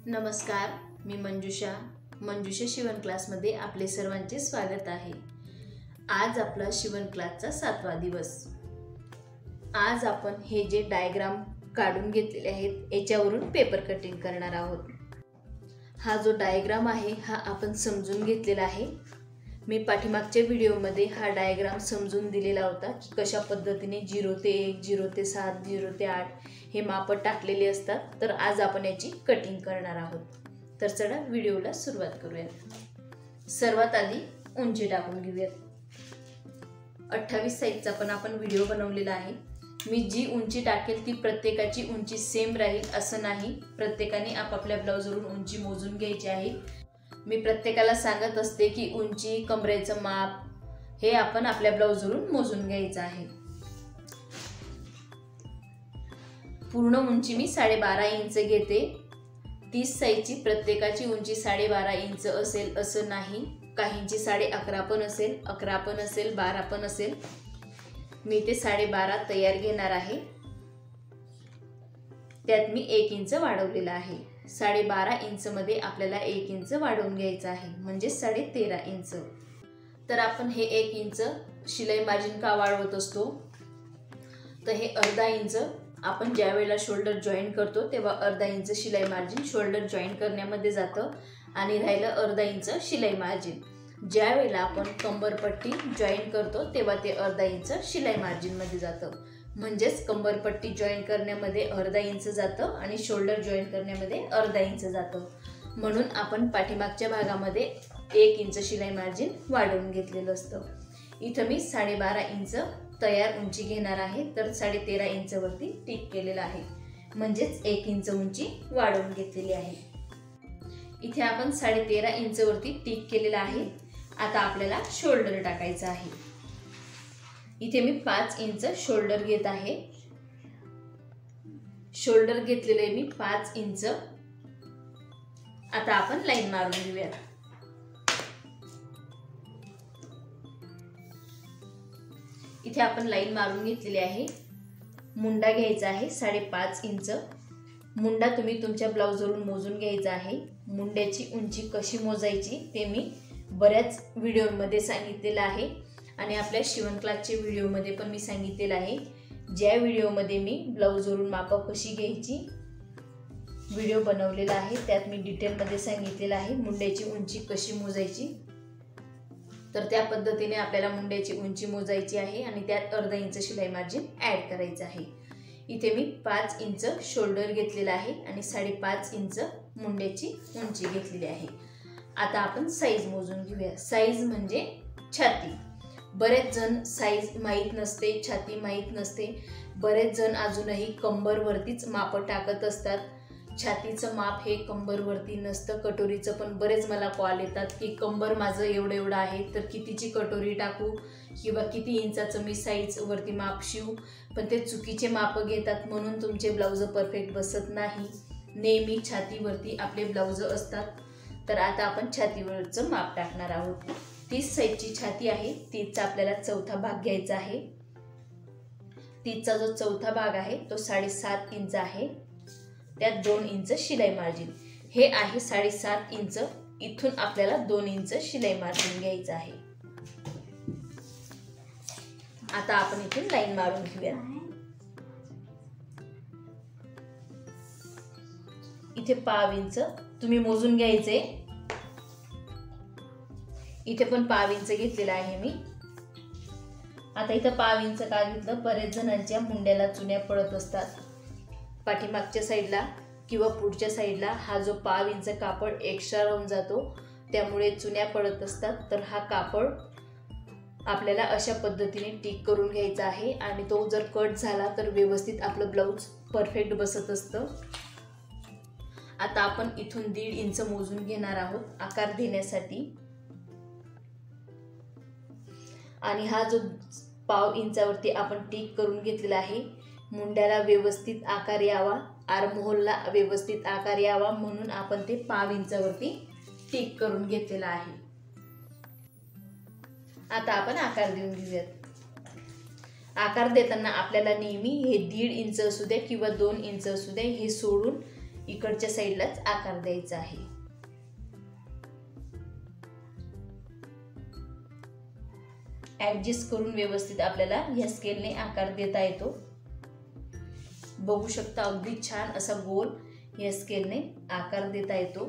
नमस्कार, मी मंजुषा शिवण क्लासमध्ये आपले सर्वांचे स्वागत आहे। आज आपला शिवण क्लासचा 7वा दिवस। आज आपण हे जे डायग्राम काढून घेतलेले आहेत याच्यावरून पेपर कटिंग करणार आहोत। हा जो डायग्राम आहे हा आपण समजून घेतलेला आहे। मी पाठीमागच्या व्हिडिओमध्ये हा डायग्राम समजून दिलेला होता की कशा पद्धतीने 0 ते 1, 0 ते 7, 0 ते 8 हे माप टाकलेले असतात। तर आज आपण याची कटिंग करणार आहोत। तर चला व्हिडिओला सुरुवात करूयात। सर्वात आधी उंची टाकून घेऊयात। 28 साइजचा पण आपण व्हिडिओ बनवलेला आहे। मी जी उंची टाकेल ती प्रत्येकाची उंची सेम राहील असं नाही, प्रत्येकाने आपापल्या ब्लाउजवरून उंची मोजून घ्यायची आहे। मी प्रत्येकाला सांगत असते की उंची, कमरेचं माप हे आपण आपल्या ब्लाउजवरून मोजून घ्यायचं आहे। पूर्ण उंची मी 12.5 इंच घेते। 30 साइजची प्रत्येकाची उंची 12.5 इंच असेल असं नाही, काहींची 11.5 पण असेल, 11 पण असेल, 12 पण असेल। मी ते 12.5 तयार घेणार आहे। त्यात मी 1 इंच वाढवलेला आहे। 12.5 इंच मध्ये आपल्याला 1 इंच वाढवून घ्यायचं आहे, म्हणजे 13.5 इंच। तर आपण हे 1 इंच शिलाई मार्जिन का वाढवत असतो, तर हे अर्धा इंच आपण ज्या वेळेला शोल्डर जॉईन करतो तेव्हा अर्धा इंच शिलाई मार्जिन शोल्डर जॉईन करण्यामध्ये जातं आणि राहिलं अर्धा इंच शिलाई मार्जिन ज्या वेळेला आपण कंबरपट्टी जॉईन करतो तेव्हा ते अर्धा इंच शिलाई मार्जिन मध्ये जातं। म्हणजेच कंबरपट्टी जॉईन करण्यामध्ये अर्धा इंच जातं आणि शोल्डर जॉईन करण्यामध्ये अर्धा इंच जातं। म्हणून आपण पाठीमागच्या भागामध्ये 1 इंच शिलाई मार्जिन वाढवून घेतलेलं असतं। इथं मी 12.5 इंच तयार उंची घेणार आहे, तर 13.5 इंच वरती टिक केलेला आहे, म्हणजेच 1 इंच उंची वाढवून घेतलेली आहे। इथे आपण 13.5 इंच वरती टिक केलेला आहे। आता आपल्याला शोल्डर टाकायचं आहे। इथे मी 5 इंच शोल्डर घेत आहे। शोल्डर घेतलेले आहे मी 5 इंच। आता आपण लाईन मारून घेऊया। इथे आपण लाईन मारून घेतलेली आहे। मुंडा घ्यायचा आहे 5.5 इंच। मुंडा तुम्ही तुमच्या ब्लाउजवरून मोजून घ्यायचा आहे। मुंड्याची उंची कशी मोजायची ते मी बऱ्याच व्हिडिओमध्ये सांगितलेलं आहे आणि आपल्या शिवण क्लासच्या व्हिडिओमध्ये पण मी सांगितलेलं आहे। ज्या व्हिडिओमध्ये मी ब्लाउजवरून माप कशी घ्यायची व्हिडिओ बनवलेला आहे त्यात मी डिटेलमध्ये सांगितलेलं आहे मुंड्याची उंची कशी मोजायची। तर त्या पद्धतीने आपल्याला मुंड्याची उंची मोजायची आहे आणि त्यात अर्धा इंच शिलाई मार्जिन ॲड करायचं आहे। इथे मी 5 इंच शोल्डर घेतलेला आहे आणि 5.5 इंच मुंड्याची उंची घेतलेली आहे। आता आपण साईज मोजून घेऊया। साईज म्हणजे छाती। बरेच जण साईज माहीत नसते, छाती माहीत नसते। बरेच जण अजूनही कंबरवरतीच माप टाकत असतात। छातीचं माप हे कंबरवरती नसतं। कटोरीचं पण बरेच मला कॉल येतात की कंबर माझं एवढं आहे तर कितीची कटोरी टाकू किंवा किती इंचाचं मी साईज वरती माप शिवू, पण ते चुकीचे माप घेतात म्हणून तुमचे ब्लाउज परफेक्ट बसत नाही। नेहमी छातीवरती आपले ब्लाउज असतात। तर आता आपण छातीवरचं माप टाकणार आहोत। 30 साइजची छाती आहे, 30चा आपल्याला चौथा भाग घ्यायचा आहे। 30चा जो चौथा भाग आहे तो 7.5 इंच आहे। त्यात 2 इंच शिलाई मार्जिन हे आहे 7.5 इंच। इथून आपल्याला 2 इंच शिलाई मार्जिन घ्यायचं आहे। आता आपण इथून लाईन मारून घेऊया। इथे 1/2 इंच तुम्ही मोजून घ्यायचे। इथे पण 1/2 इंच घेतलेला आहे मी। आता इथं 1/2 इंच का घेतलं, बरेच जणांच्या मुंड्याला चुन्या पडत असतात। पाठीमागच्या साईडला किंवा पुढच्या साईडला हा जो 1/2 इंच कापड एक्स्ट्रा राहून जातो, त्यामुळे चुन्या पडत असतात। तर हा कापड आपल्याला अशा पद्धतीने टिक करून घ्यायचा आहे आणि तो जर कट झाला तर व्यवस्थित आपलं ब्लाउज परफेक्ट बसत असतं। आता आपण इथून 1.5 इंच मोजून घेणार आहोत आकार देण्यासाठी आणि हा जो 1/2 इंचावरती आपण टिक करून घेतलेला आहे, मुंड्याला व्यवस्थित आकार यावा, आर्महोलला व्यवस्थित आकार यावा म्हणून आपण ते 1/2 इंचावरती टिक करून घेतलेला आहे। आता आपण आकार देऊन घेऊयात। आकार देताना आपल्याला नेहमी हे 1.5 इंच असू द्या किंवा 2 इंच असू द्या हे सोडून इकडच्या साईडलाच आकार द्यायचा आहे। ऍडजस्ट करून व्यवस्थित आपल्याला या स्केलने आकार देता येतो। बघू शकता अगदी छान असा गोल या स्केलने आकार देता येतो।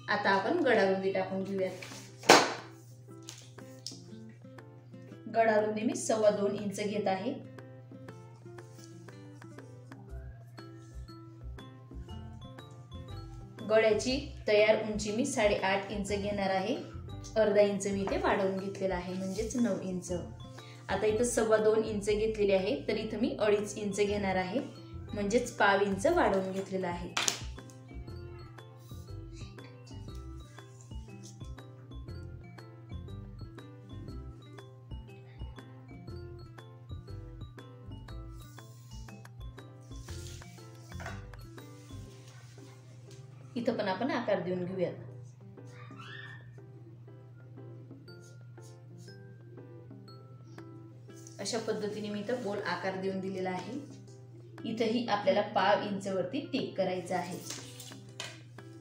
आता आपण गडारुंदी टाकून घेऊयात। गडारुंदी मी 2.25 इंच घेत आहे। गळ्याची तयार उंची मी 8.5 इंच घेणार आहे। अर्धा इंच मी इथे वाढवून घेतलेला आहे, म्हणजेच 9 इंच। आता इथं 2.25 इंच घेतलेले आहे, तर इथं मी 2.5 इंच घेणार आहे, म्हणजेच पाव इंच वाढवून घेतलेला आहे। इथं पण आपण आकार देऊन घेऊयात। अशा पद्धतीने मी इथं गोल आकार देऊन दिलेला आहे। इथंही आपल्याला पाव इंच वरती टिक करायचं आहे।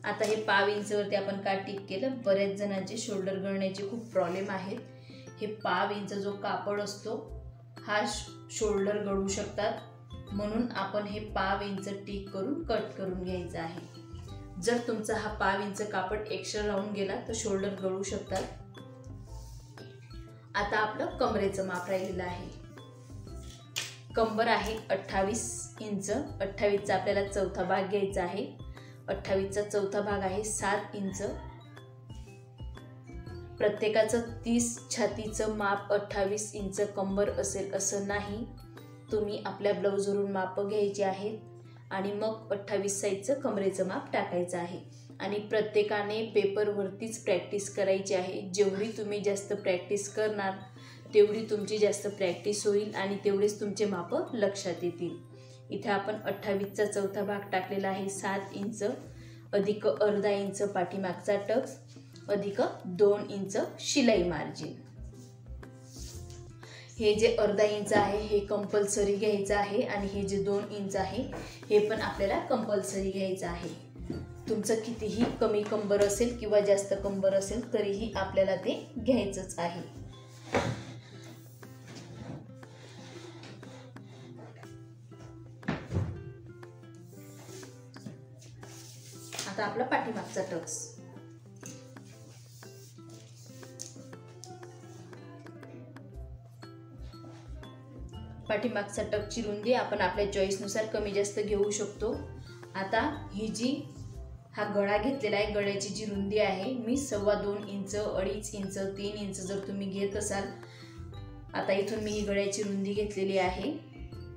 आता हे पाव इंच वरती आपण का टिक केलं? बऱ्याच जणांचे शोल्डर गळण्याचे खूप प्रॉब्लेम आहेत। हे पाव इंच जो कापड असतो हा शोल्डर गळू शकतात, म्हणून आपण हे पाव इंच टिक करून कट करून घ्यायचं आहे। जर तुमचा हा पाव इंच कापड एक्स्ट्रा राहून गेला तर शोल्डर गळू शकतात। आता आपलं कमरेचं माप राहिलेलं आहे। कंबर आहे 28 इंच। 28 चा आपल्याला चौथा भाग घ्यायचा आहे। 28 चा चौथा भाग आहे 7 इंच। प्रत्येकाचं 30 छातीचं माप 28 इंच कंबर असेल असं नाही। तुम्ही आपल्या ब्लाऊजवरून माप घ्यायची आहेत आणि मग 28 साईजचं कमरेचं माप टाकायचं आहे। आणि प्रत्येकाने पेपरवरतीच प्रॅक्टिस करायची आहे। जेवढी तुम्ही जास्त प्रॅक्टिस करणार तेवढी तुमची जास्त प्रॅक्टिस होईल आणि तेवढेच तुमचे माप लक्षात येतील। इथे आपण 28 चा चौथा भाग टाकलेला आहे 7 इंच अधिक अर्धा इंच पाठीमागचा टक्स अधिक 2 इंच शिलाई मार्जिन। हे जे अर्धा इंच आहे हे कंपल्सरी घ्यायचं आहे आणि हे जे 2 इंच आहे हे पण आपल्याला कंपल्सरी घ्यायचं आहे। तुमचं कितीही कमी कंबर असेल किंवा जास्त कंबर असेल तरीही आपल्याला ते घ्यायचंच आहे। आता आपला पाठीमागचा टक्स। पाठीमागचा टक्सची रुंदी आपण आपल्या चॉईसनुसार कमी जास्त घेऊ शकतो। आता ही जी हा गळा घेतलेला आहे, गळ्याची जी रुंदी आहे मी 2.25 इंच 2.5 इंच 3 इंच जर तुम्ही घेत असाल। आता इथून मी ही गळ्याची रुंदी घेतलेली आहे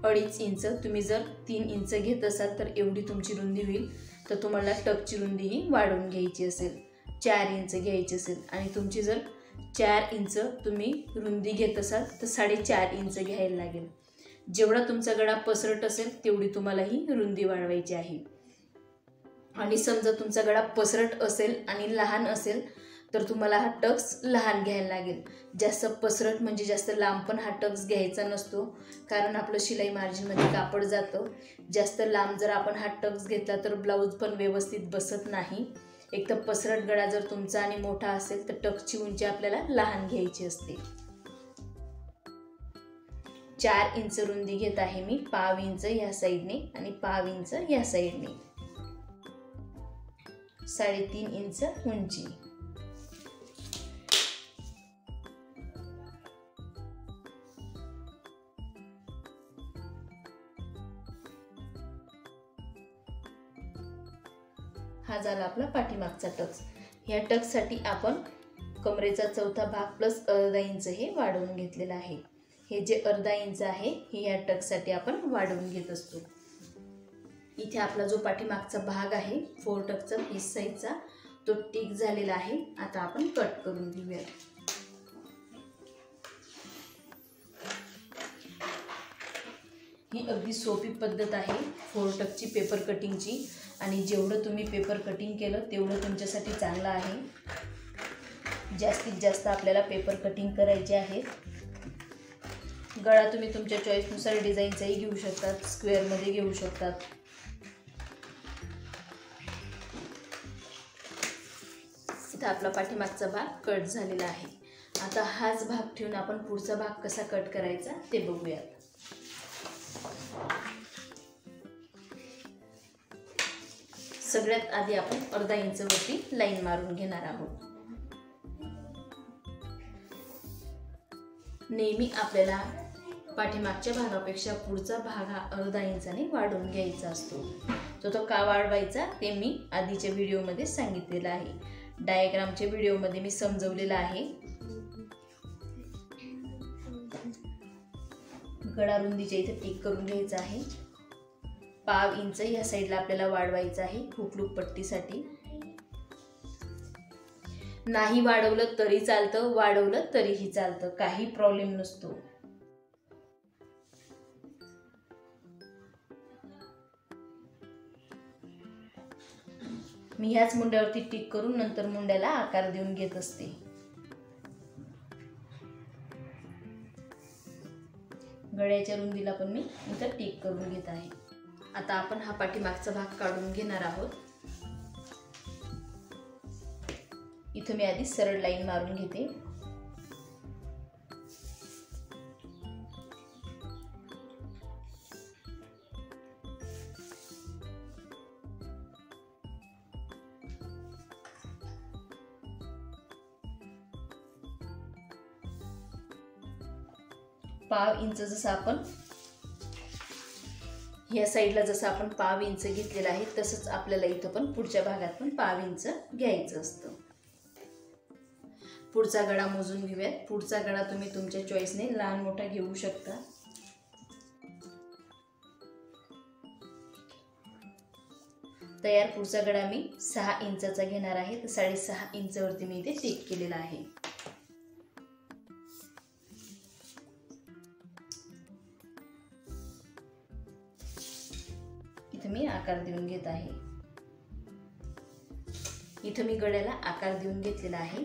2.5 इंच। तुम्ही जर 3 इंच घेत असाल तर एवढी तुमची रुंदी होईल। तर तुम्हाला टक्सची रुंदी ही वाढवून घ्यायची असेल 4 इंच घ्यायची असेल आणि तुमची जर 4 इंच तुम्ही रुंदी घेत असाल तर 4.5 इंच घ्यायला लागेल। जेवढा तुमचा गळा पसरट असेल तेवढी तुम्हाला ही रुंदी वाढवायची आहे। आणि समजा तुमचा गळा पसरट असेल आणि लहान असेल तर तुम्हाला हा टक्स लहान घ्यायला लागेल। जास्त पसरट म्हणजे जास्त लांब पण हा टक्स घ्यायचा नसतो, कारण आपलं शिलाई मार्जिनमध्ये कापड जातं। जास्त लांब जर आपण हा टक्स घेतला तर ब्लाऊज पण व्यवस्थित बसत नाही। एक तर पसरट गळा जर तुमचा आणि मोठा असेल तर टक्सची उंची आपल्याला लहान घ्यायची असते। 4 इंच रुंदी घेत आहे मी, पाव इंच या साईडने आणि पाव इंच या साईडने, 3.5 इंच उंची। हा झाला आपला पाठीमागचा टक्स। या टक्ससाठी आपण कमरेचा चौथा भाग प्लस अर्धा इंच हे वाढवून घेतलेला आहे। हे जे अर्धा इंच आहे हे या टक्ससाठी आपण वाढवून घेत असतो। इथे आपला जो पाठीमागचा भाग आहे 4 टक्सचा 30 साईजचा तो टिक झालेला आहे। आता आपण कट करून घेऊया। ही अगदी सोपी पद्धत आहे 4 टक्सची पेपर कटिंगची आणि जेवढं तुम्ही पेपर कटिंग केलं तेवढं तुमच्यासाठी चांगलं आहे। जास्तीत जास्त आपल्याला पेपर कटिंग करायचे आहे। गळा तुम्ही तुमच्या चॉईसनुसार डिझाईनचाही घेऊ शकतात, स्क्वेअरमध्ये घेऊ शकतात. इथं आपला पाठीमागचा भाग कट झालेला आहे. आता हाच भाग ठेवून आपण पुढचा भाग कसा कट करायचा ते बघूयात. सगळ्यात आधी आपण अर्धा इंच वरती लाईन मारून घेणार आहोत. नेहमी आपल्याला पाठीमागच्या भागापेक्षा पुढचा भाग हा अर्धा इंचाने वाढवून घ्यायचा असतो. तो का वाढवायचा ते मी आधीच्या व्हिडिओमध्ये सांगितलेलं आहे. डायग्रामच्या व्हिडिओमध्ये मी समजवलेलं आहे. गळा रुंदीच्या इथे टिक करून घ्यायचा आहे. पाव इंच या साईडला आपल्याला वाढवायचं आहे हुकलूक पट्टीसाठी. नाही वाढवलं तरी चालतं, वाढवलं तरीही चालतं, काही प्रॉब्लेम नसतो. मी ह्याच मुंड्यावरती टिक करून नंतर मुंड्याला आकार देऊन घेत असते. गळ्याच्या रुंदीला पण मी इथं टिक करून घेत आहे. आता आपण हा पाठीमागचा भाग काढून घेणार आहोत. इथं मी आधी सरळ लाईन मारून घेते. पाव इंच जसं आपण या साईडला जसं आपण पाव इंच घेतलेला आहे तसंच आपल्याला इथं पण पुढच्या भागात पण पाव इंच घ्यायचं असतं. पुढचा गळा मोजून घेऊयात. पुढचा गळा तुम्ही तुमच्या चॉईसने लहान मोठा घेऊ शकता. तयार पुढचा गळा मी 6 इंचाचा घेणार आहे. तर 6.5 इंचावरती मी इथे टिक केलेला आहे. इथे मी आकार देऊन घेत आहे. इथं मी गळ्याला आकार देऊन घेतलेला आहे.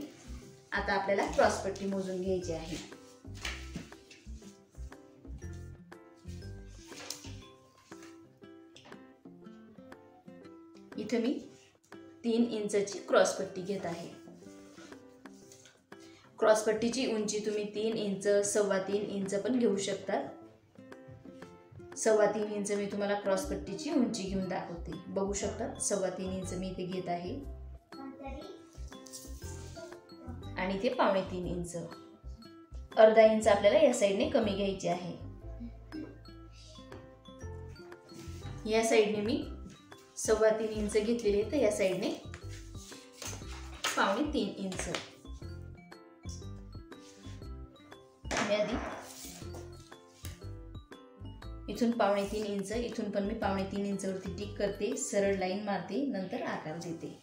आता आपल्याला क्रॉसपट्टी मोजून घ्यायची आहे. इथं मी 3 इंचाची क्रॉसपट्टी घेत आहे. क्रॉसपट्टीची उंची तुम्ही 3 इंच, 3.25 इंच पण घेऊ शकता. 3.25 इंच मी तुम्हाला क्रॉसपट्टीची उंची घेऊन दाखवते. बघू शकता 3.25 इंच मी इथे घेत आहे आणि ते 3.25 इंच. अर्धा इंच आपल्याला या साईडने कमी घ्यायचे आहे. या साईडने मी 3.25 इंच घेतलेले, तर या साईडने 3.25 इंच. मी आधी इथून 3.25 इंच, इथून पण मी 3.25 इंचावरती टिक करते, सरळ लाईन मारते, नंतर आकार देते.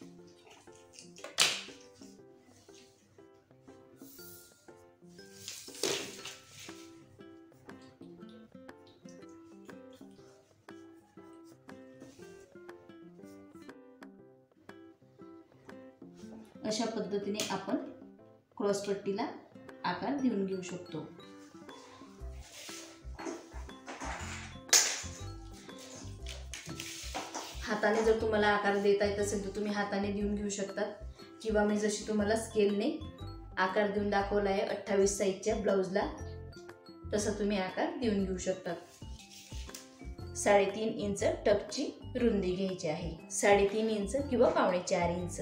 अशा पद्धतीने आपण क्रॉसपट्टीला आकार देऊन घेऊ शकतो. हाताने जर तुम्हाला आकार देता येत असेल तर तुम्ही हाताने देऊन घेऊ शकतात, किंवा मी जशी तुम्हाला स्केलने आकार देऊन दाखवला आहे 28 साईजच्या ब्लाउजला, तसा तुम्ही आकार देऊन घेऊ शकतात. 3.5 इंच टक्सची रुंदी घ्यायची आहे. 3.5 इंच किंवा 4.25 इंच.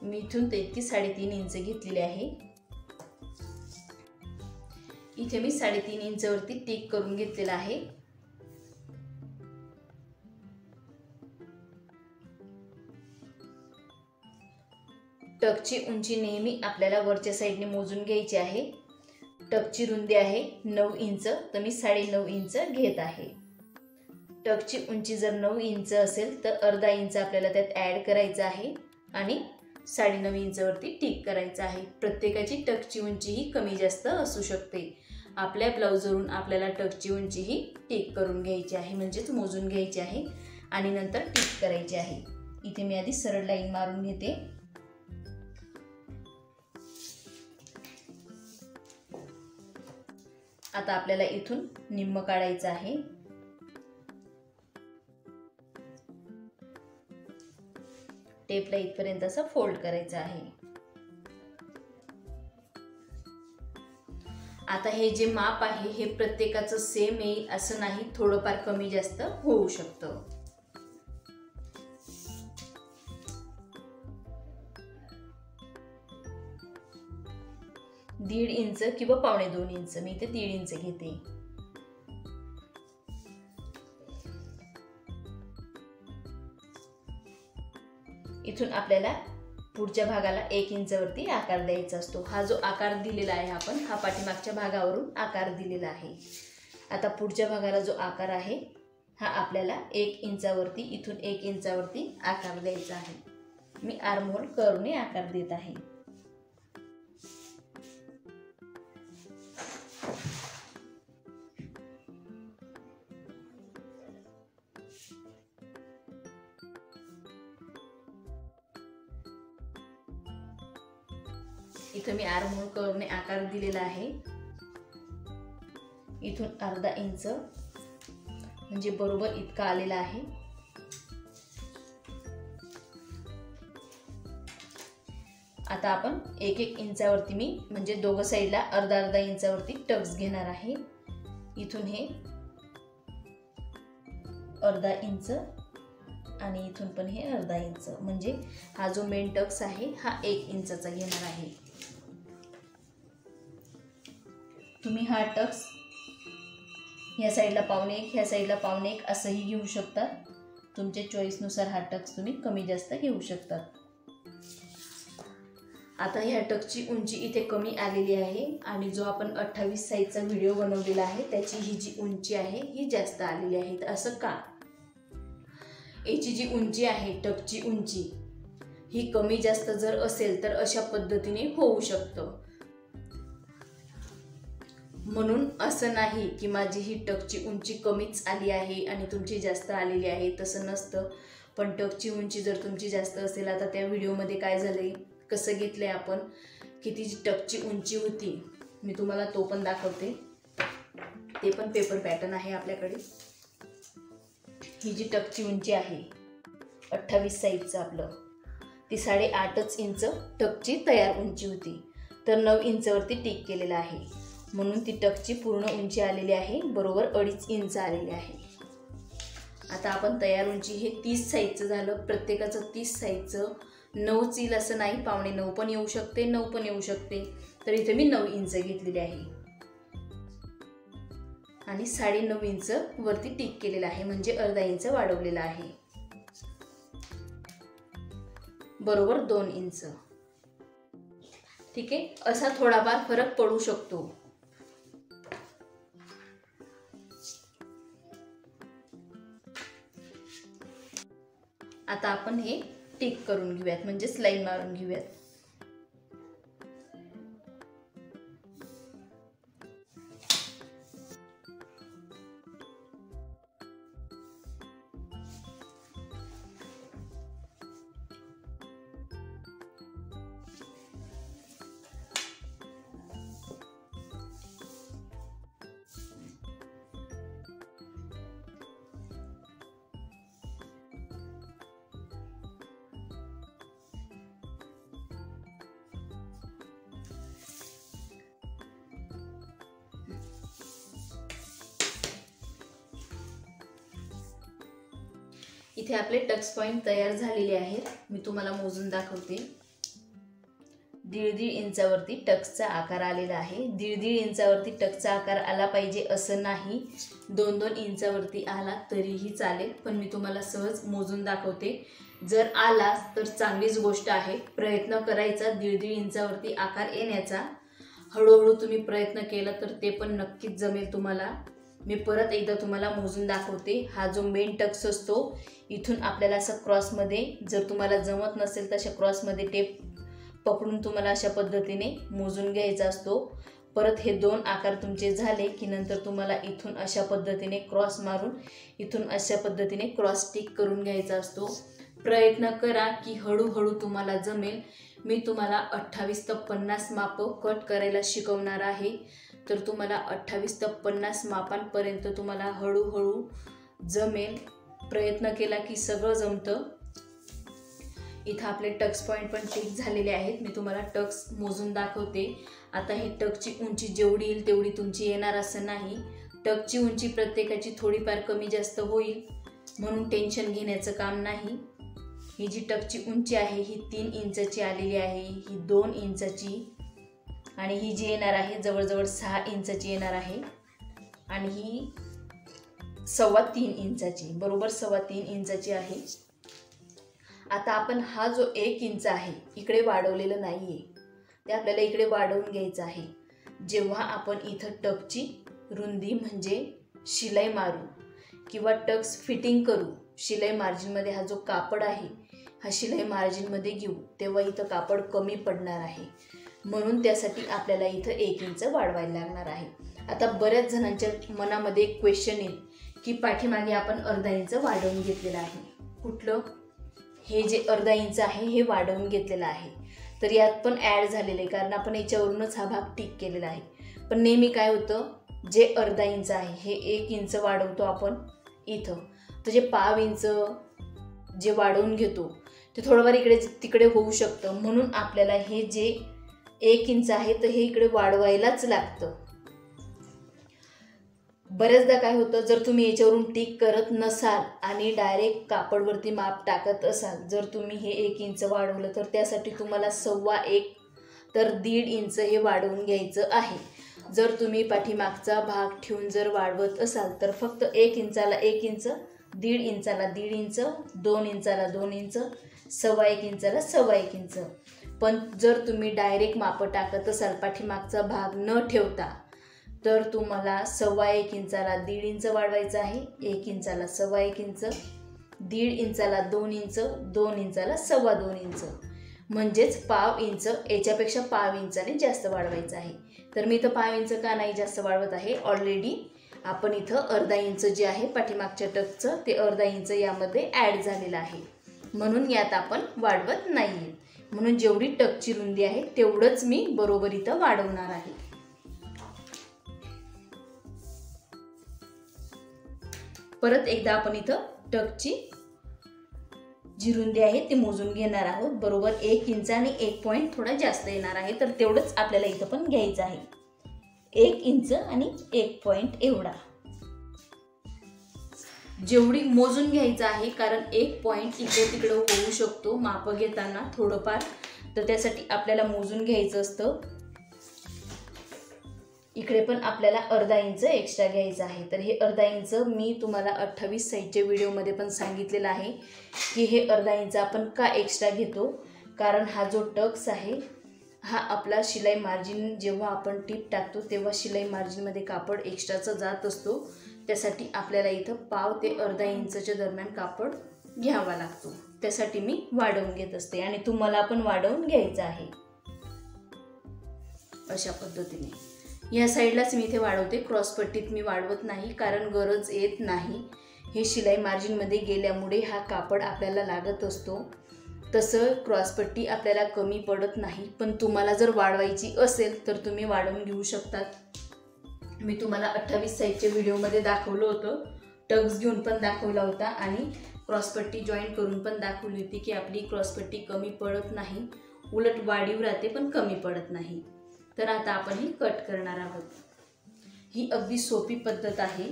मी इथून ते इतकी 3.5 इंच घेतलेली आहे. इथे मी 3.5 इंचावरती टिक करून घेतलेला आहे. टक्सची उंची नेहमी आपल्याला वरच्या साईडने मोजून घ्यायची आहे. टक्सची रुंदी आहे 9 इंच, तर मी 9.5 इंच घेत आहे. टक्सची उंची जर 9 इंच असेल तर अर्धा इंच आपल्याला त्यात ॲड करायचं आहे आणि 9.5 इंचावरती टिक करायचं आहे. प्रत्येकाची टक्सची उंची ही कमी जास्त असू शकते. आपल्या ब्लाऊजवरून आपल्याला टक्सची उंची ही टिक करून घ्यायची आहे, म्हणजेच मोजून घ्यायची आहे आणि नंतर टिक करायची आहे. इथे मी आधी सरळ लाईन मारून घेते. आता आपल्याला इथून निम्म काढायचं आहे। टेपला इथपर्यंत असं फोल्ड करायचं आहे। आता हे जे माप आहे हे प्रत्येकाचं सेम येईल असं नाही, थोडंफार कमी जास्त होऊ शकतं। दीड इंच किंवा 1.25 इंच, मी इथे 1.5 इंच घेते। इथून आपल्याला पुढच्या भागाला 1 इंचावरती आकार द्यायचा असतो। हा जो आकार दिलेला आहे आपण, हा पाठीमागच्या भागावरून आकार दिलेला आहे। आता पुढच्या भागाला जो आकार आहे हा आपल्याला 1 इंचावरती, इथून 1 इंचावरती आकार द्यायचा आहे। मी आर्महोल कर्वने आकार देत आहे। इथं मी आर्महोल कर्वने आकार दिलेला आहे। इथून अर्धा इंच म्हणजे बरोबर इतका आलेला आहे। आता आपण 1-1 इंचावरती मी म्हणजे दोघं साईडला अर्धा इंचावरती टक्स घेणार आहे। इथून हे अर्धा इंच आणि इथून पण हे अर्धा इंच, म्हणजे हा जो मेन टक्स आहे हा 1 इंचाचा घेणार आहे। तुम्ही हा टक्स ह्या साईडला 1.25, ह्या साईडला 1.25 असंही घेऊ शकता। तुमच्या चॉईसनुसार हा टक्स तुम्ही कमी जास्त घेऊ शकता। आता ह्या टक्सची उंची इथे कमी आलेली आहे आणि जो आपण 28 साईजचा व्हिडिओ बनवलेला आहे त्याची ही जी उंची आहे ही जास्त आलेली आहे। असं का? याची जी उंची आहे, टक्सची उंची ही कमी जास्त जर असेल तर अशा पद्धतीने होऊ शकतं। म्हणून असं नाही की माझी ही टक्सची उंची कमीच आली आहे आणि तुमची जास्त आलेली आहे, तसं नसतं। पण टक्सची उंची जर तुमची जास्त असेल, आता त्या व्हिडिओमध्ये काय झालंय, कसं घेतलंय आपण, किती टक्सची उंची होती मी तुम्हाला तो पण दाखवते। ते पण पेपर पॅटर्न आहे आपल्याकडे। ही जी टक्सची उंची आहे 28 साईजचं आपलं, ती 8.5 इंच टक्सची तयार उंची होती, तर 9 इंचवरती टिक केलेलं आहे, म्हणून ती टक्सची पूर्ण उंची आलेली आहे बरोबर 2.5 इंच आलेली आहे। आता आपण तयार उंची हे 30 साईजचं झालं, प्रत्येकाचं 30 साईजचं। 9च येईल असं नाही, 9.25 पण येऊ शकते, 9 पण येऊ शकते, तर इथे मी 9 इंच घेतलेली आहे आणि 9.5 इंच वरती टिक केलेला आहे, म्हणजे अर्धा इंच वाढवलेला आहे, बरोबर 2 इंच। ठीक आहे, असा थोडाफार फरक पडू शकतो। आता आपण हे टिक करून घेऊयात, म्हणजे लाईन मारून घेऊयात। इथे आपले टक्स पॉइंट तयार झालेले आहेत, मी तुम्हाला मोजून दाखवते। 1.5 इंचावरती टक्सचा आकार आलेला आहे। 1.5 इंचावरती टक्सचा आकार आला पाहिजे असं नाही, 2-2 इंचावरती आला तरीही चालेल, पण मी तुम्हाला सहज मोजून दाखवते। जर आला तर चांगलीच गोष्ट आहे, प्रयत्न करायचा 1.5 इंचावरती आकार येण्याचा। हळूहळू तुम्ही प्रयत्न केला तर ते पण नक्कीच जमेल तुम्हाला। मी परत एकदा तुम्हाला मोजून दाखवते। हा जो मेन टक्स असतो, इथून आपल्याला असं क्रॉसमध्ये, जर तुम्हाला जमत नसेल तशा क्रॉसमध्ये टेप पकडून तुम्हाला अशा पद्धतीने मोजून घ्यायचा असतो। परत हे 2 आकार तुमचे झाले की नंतर तुम्हाला इथून अशा पद्धतीने क्रॉस मारून इथून अशा पद्धतीने क्रॉस टिक करून घ्यायचा असतो। प्रयत्न करा की हळूहळू तुम्हाला जमेल। मी तुम्हाला 28 ते 50 माप कट करायला शिकवणार आहे। तर तुम्हाला 28 ते 50 मापांपर्यंत तुम्हाला हळूहळू जमेल. प्रयत्न केला की सगळं जमतं. इथं आपले टक्स पॉईंट पण टिक झालेले आहेत. मी तुम्हाला टक्स मोजून दाखवते. आता ही टकची उंची जेवढी येईल तेवढी तुमची येणार असं नाही. टकची उंची प्रत्येकाची थोडीफार कमी जास्त होईल, म्हणून टेन्शन घेण्याचं काम नाही. ही जी टकची उंची आहे ही 3 इंचाची आलेली आहे, ही 2 इंचाची, आणि ही जी येणार आहे जवळजवळ 6 इंचाची येणार आहे, आणि ही 3.25 इंचाची, बरोबर 3.25 इंचाची आहे. आता आपण हा जो 1 इंच आहे इकडे वाढवलेलं नाही आहे, ते आपल्याला इकडे वाढवून घ्यायचं आहे. जेव्हा आपण इथं टक्सची रुंदी म्हणजे शिलाई मारू किंवा टक्स फिटिंग करू, शिलाई मार्जिनमध्ये हा जो कापड आहे हा शिलाई मार्जिनमध्ये घेऊ, तेव्हा इथं कापड कमी पडणार आहे. म्हणून त्यासाठी आपल्याला इथं 1 इंच वाढवायला लागणार आहे. आता बऱ्याच जणांच्या मनामध्ये एक क्वेश्चन येईल की पाठीमागे आपण अर्धा इंच वाढवून घेतलेलं आहे. कुठलं? हे जे अर्धा इंच आहे हे वाढवून घेतलेलं आहे. तर यात पण ॲड झालेलं आहे, कारण आपण याच्यावरूनच हा भाग टिक केलेला आहे. पण नेहमी काय होतं, जे अर्धा इंच आहे हे 1 इंच वाढवतो आपण इथं, तर जे 1/2 इंच जे वाढवून घेतो ते थोडंफार इकडे तिकडे होऊ शकतं. म्हणून आपल्याला हे जे 1 इंच आहे तर हे इकडे वाढवायलाच लागतं. बऱ्याचदा काय होतं, जर तुम्ही याच्यावरून टिक करत नसाल आणि डायरेक्ट कापडवरती माप टाकत असाल, जर तुम्ही हे 1 इंच वाढवलं तर त्यासाठी तुम्हाला 1.25 तर 1.5 इंच हे वाढवून घ्यायचं आहे. जर तुम्ही पाठीमागचा भाग ठेवून जर वाढवत असाल तर फक्त 1 इंचाला 1 इंच, 1.5 इंचाला 1.5 इंच, 2 इंचाला 2 इंच, 1.25 इंचाला 1.25 इंच. पण जर तुम्ही डायरेक्ट मापं टाकत असाल पाठीमागचा भाग न ठेवता, तर तुम्हाला 1.25 इंचाला 1.5 इंच वाढवायचं आहे, 1 इंचाला 1.25 इंच, 1.5 इंचाला 2 इंच, 2 इंचाला 2.25 इंच, म्हणजेच 1/2 इंच, याच्यापेक्षा 1/2 इंचाने जास्त वाढवायचं आहे. तर मी इथं 1/2 इंच का नाही जास्त वाढवत आहे, ऑलरेडी आपण इथं अर्धा इंच जे आहे पाठीमागच्या टक्सचं ते अर्धा इंच यामध्ये ॲड झालेलं आहे, म्हणून यात आपण वाढवत नाही. म्हणून जेवढी टक्सची रुंदी आहे तेवढंच मी बरोबर इथं वाढवणार आहे. परत एकदा आपण इथं टक्सची जी रुंदी आहे ती मोजून घेणार आहोत. बरोबर 1 इंच आणि 1 पॉईंट थोडा जास्त येणार आहे, तर तेवढंच आपल्याला इथं पण घ्यायचं आहे. 1 इंच आणि 1 पॉईंट एवढा जेवढी मोजून घ्यायचं आहे, कारण 1 पॉईंट इकडे तिकडे होऊ शकतो माप घेताना थोडंफार, तर त्यासाठी आपल्याला मोजून घ्यायचं असतं. इकडे पण आपल्याला अर्धा इंच एक्स्ट्रा घ्यायचं आहे. तर हे अर्धा इंच मी तुम्हाला 28 साईजच्या व्हिडिओमध्ये पण सांगितलेलं आहे की हे अर्धा इंच आपण का एक्स्ट्रा घेतो, कारण हा जो टक्स आहे हा आपला शिलाई मार्जिन जेव्हा आपण टीप टाकतो तेव्हा शिलाई मार्जिनमध्ये कापड एक्स्ट्राचा जात असतो. त्यासाठी आपल्याला इथं 1/2 ते अर्धा इंचच्या दरम्यान कापड घ्यावा लागतो. त्यासाठी मी वाढवून घेत असते आणि तुम्हाला पण वाढवून घ्यायचं आहे. अशा पद्धतीने या साईडलाच मी इथे वाढवते, क्रॉसपट्टीत मी वाढवत नाही, कारण गरज येत नाही. हे शिलाई मार्जिनमध्ये गेल्यामुळे हा कापड आपल्याला लागत असतो. तसं क्रॉसपट्टी आपल्याला कमी पडत नाही, पण तुम्हाला जर वाढवायची असेल तर तुम्ही वाढवून घेऊ शकतात. मी तुम्हाला 28 साईजच्या व्हिडिओमध्ये दाखवलं होतं, टक्स घेऊन पण दाखवला होता आणि क्रॉसपट्टी जॉईंट करून पण दाखवली होती की आपली क्रॉसपट्टी कमी पडत नाही, उलट वाढीव राहते पण कमी पडत नाही. तर आता आपण ही कट करणार आहोत. ही अगदी सोपी पद्धत आहे.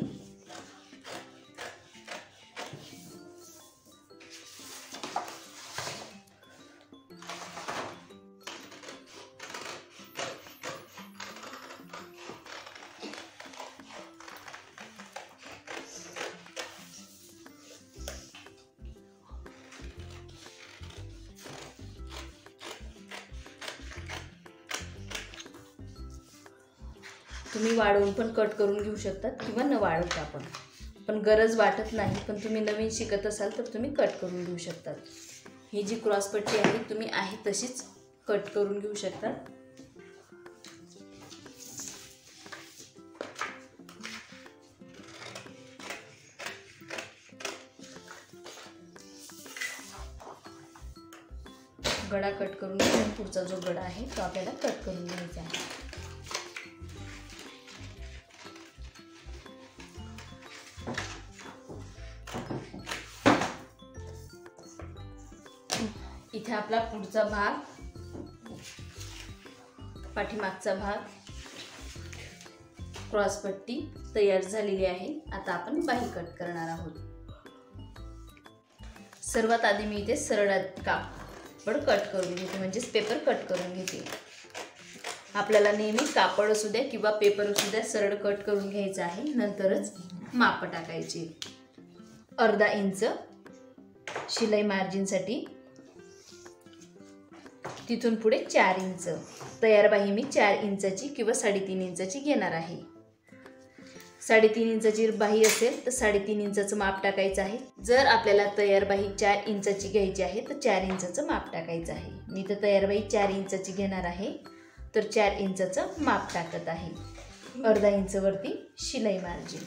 तुम्ही वाढवून पण कट करून घेऊ शकतात किंवा न वाढवता पण गरज वाटत नाही. पण तुम्ही नवीन शिकत असाल तर तुम्ही कट करून घेऊ शकतात. ही जी क्रॉसपट्टी आहे तुम्ही आहे तशीच कट करून घेऊ शकतात. गळा कट करून घेऊन पुढचा जो गळा आहे तो आपल्याला कट करून घ्यायचा आहे. इथे आपला पुढचा भाग, पाठीमागचा भाग, क्रॉस पट्टी तयार झालेली आहे। आता आपण बाही कट करणार आहोत। सर्वात आधी मी इथे सरळ कापड कट करून घेते, म्हणजेच पेपर कट करून घेते। आपल्याला नेहमी कापड असू द्या किंवा पेपर असू द्या सरळ कट करून घ्यायचं आहे, नंतरच माप टाकायची। अर्धा इंच शिलाई मार्जिनसाठी, तिथून पुढे 4 इंच। तयार बाही मी 4 इंचाची किंवा 3.5 इंचाची घेणार आहे। 3.5 इंचाची बाही असेल तर 3.5 इंचाचं माप टाकायचं आहे। जर आपल्याला तयार बाही 4 इंचाची घ्यायची आहे तर 4 इंचाचं माप टाकायचं आहे। मी तर तयार बाही 4 इंचाची घेणार आहे, तर 4 इंचाचं माप टाकत आहे। अर्धा इंच वरती शिलाई मार्जिन।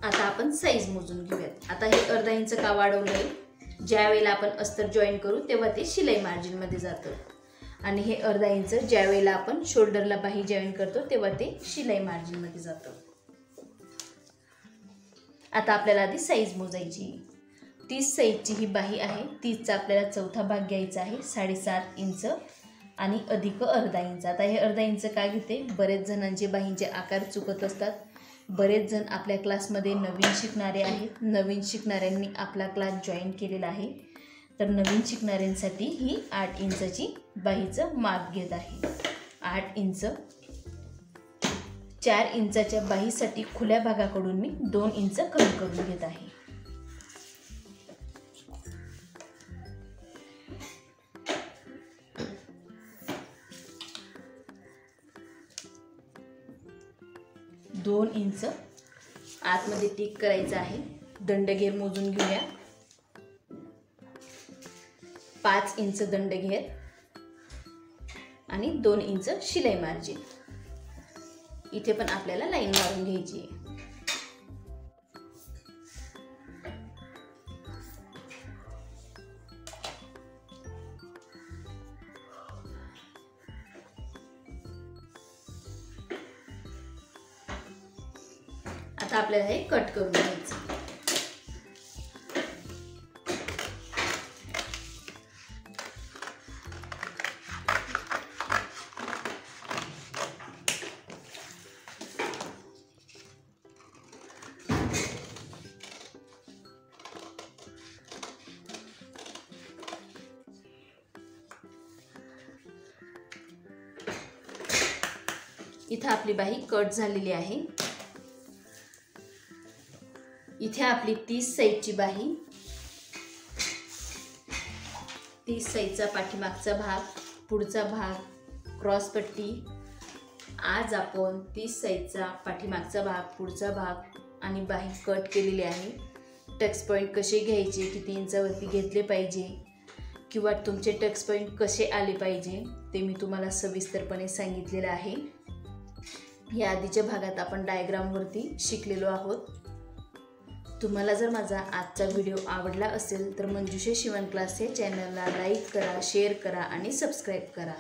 आता आपण साईज मोजून घेऊयात। आता हे अर्धा इंच का वाढवलंय, ज्या वेळेला आपण अस्तर जॉईन करू तेव्हा ते शिलाई मार्जिन मध्ये जातं, आणि हे अर्धा इंच ज्या वेळेला आपण शोल्डरला बाही जॉईन करतो तेव्हा ते शिलाई मार्जिन मध्ये जातं। आता आपल्याला आधी साईज मोजायची। 30 साईजची ही बाही आहे। 30चा आपल्याला चौथा भाग घ्यायचा आहे, 7.5 इंच आणि अधिक अर्धा इंच। आता हे अर्धा इंच का घेते, बरेच जणांचे बाहींचे आकार चुकत असतात। बरेच जण आपल्या क्लासमध्ये नवीन शिकणारे आहेत, नवीन शिकणाऱ्यांनी आपला क्लास जॉईन केलेला आहे, तर नवीन शिकणाऱ्यांसाठी ही 8 इंचाची बाहीचं माप घेत आहे। 8 इंच। 4 इंचाच्या बाहीसाठी खुल्या भागाकडून मी 2 इंच कमी करून घेत आहे। दोन इंच आतमध्ये टिक करायचं आहे। दंडघेर मोजून घेऊया। 5 इंच दंडघेर आणि 2 इंच शिलाई मार्जिन। इथे पण आपल्याला लाईन मारून घ्यायची आहे। आता आपल्याला हे कट करून घ्यायचं। इथे आपली बाही कट झालेली आहे। इथे आपली 30 साईजची बाही, 30 साईजचा पाठीमागचा भाग, पुढचा भाग, क्रॉस पट्टी। आज आपण 30 साईजचा पाठीमागचा भाग, पुढचा भाग आणि बाही कट केलेली आहे। टक्स पॉईंट कसे घ्यायचे, किती इंचावरती घेतले पाहिजे किंवा तुमचे टक्स पॉईंट कसे आले पाहिजे ते मी तुम्हाला सविस्तरपणे सांगितलेलं आहे। या आधीच्या भागात आपण डायग्रामवरती शिकलेलो आहोत। तुम्हाला जर माझा आजचा व्हिडिओ आवडला असेल तर मंजुषा शिवण क्लास या चॅनलला लाईक करा, शेअर करा आणि सबस्क्राईब करा।